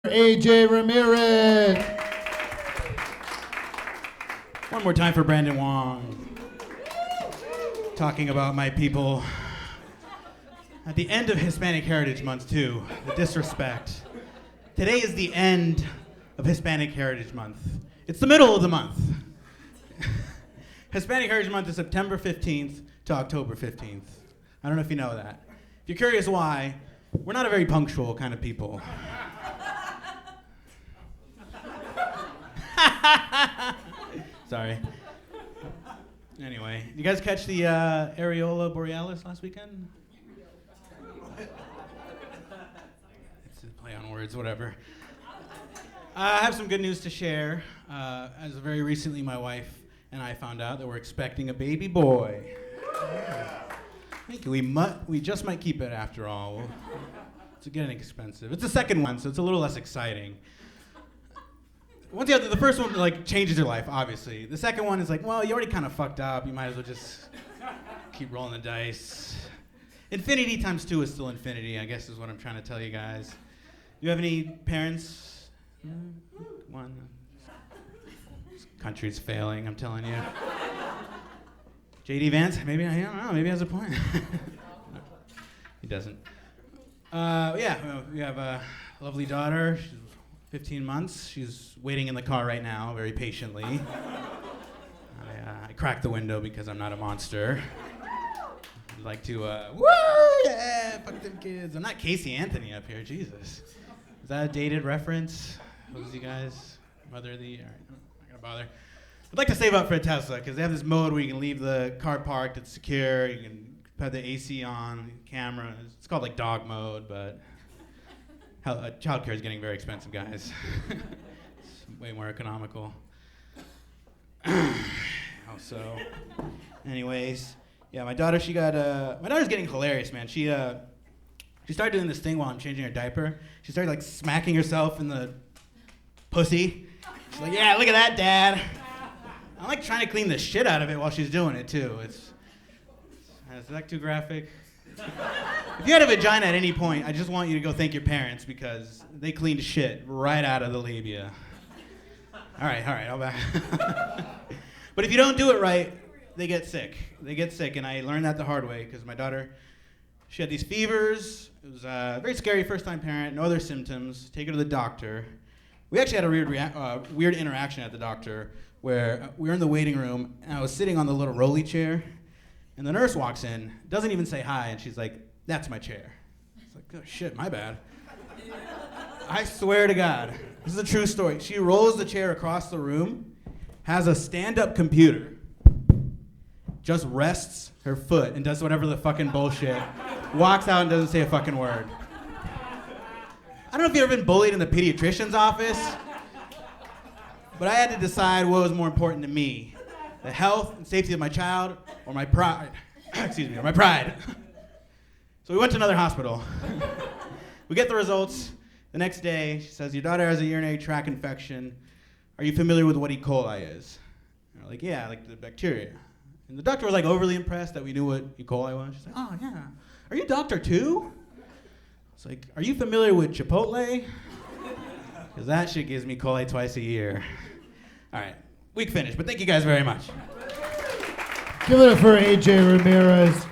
AJ Ramirez. One more time for Brandon Wong. Talking about my people. At the end of Hispanic Heritage Month, too. The disrespect. Today is the end of Hispanic Heritage Month. It's the middle of the month. Hispanic Heritage Month is September 15th to October 15th. I don't know if you know that. If you're curious why, we're not a very punctual kind of people. Sorry. Anyway, you guys catch the Areola Borealis last weekend? It's a play on words, whatever. I have some good news to share. As very recently, my wife and I found out that we're expecting a baby boy. I think we just might keep it after all. It's getting expensive. It's the second one, so it's a little less exciting. Once you have the first one, like, changes your life, obviously. The second one is like, well, you already kind of fucked up. You might as well just keep rolling the dice. Infinity times 2 is still infinity, I guess is what I'm trying to tell you guys. Do you have any parents? One. This country's failing, I'm telling you. J.D. Vance, maybe, I don't know, maybe he has a point. No, he doesn't. We have a lovely daughter. She's 15 months. She's waiting in the car right now, very patiently. I cracked the window because I'm not a monster. I'd like to, woo, yeah, fuck them kids. I'm not Casey Anthony up here, Jesus. Is that a dated reference? Those you guys, Mother of the, all right, I'm not gonna bother. I'd like to save up for a Tesla because they have this mode where you can leave the car parked, it's secure, you can have the AC on, camera. It's called like dog mode, but childcare is getting very expensive, guys. It's way more economical. Also, anyways, yeah, my daughter's getting hilarious, man. She started doing this thing while I'm changing her diaper. She started like smacking herself in the pussy. She's like, yeah, look at that, Dad. I'm like trying to clean the shit out of it while she's doing it too. Is that too graphic? If you had a vagina at any point, I just want you to go thank your parents because they cleaned shit right out of the labia. All right, I'll back. But if you don't do it right, they get sick. And I learned that the hard way because my daughter, she had these fevers. It was a very scary first-time parent, no other symptoms. Take her to the doctor. We actually had a weird interaction at the doctor where we were in the waiting room and I was sitting on the little rolly chair. And the nurse walks in, doesn't even say hi, and she's like, that's my chair. It's like, oh shit, my bad. I swear to God, this is a true story. She rolls the chair across the room, has a stand-up computer, just rests her foot and does whatever the fucking bullshit, walks out and doesn't say a fucking word. I don't know if you've ever been bullied in the pediatrician's office, but I had to decide what was more important to me. The health and safety of my child, or my pride. Or my pride. So we went to another hospital. We get the results. The next day, she says, your daughter has a urinary tract infection. Are you familiar with what E. coli is? And we're like, yeah, like the bacteria. And the doctor was like overly impressed that we knew what E. coli was. She's like, oh yeah. Are you a doctor too? It's like, are you familiar with Chipotle? Because that shit gives me coli twice a year. All right. Week finished, but thank you guys very much. Give it up for AJ Ramirez.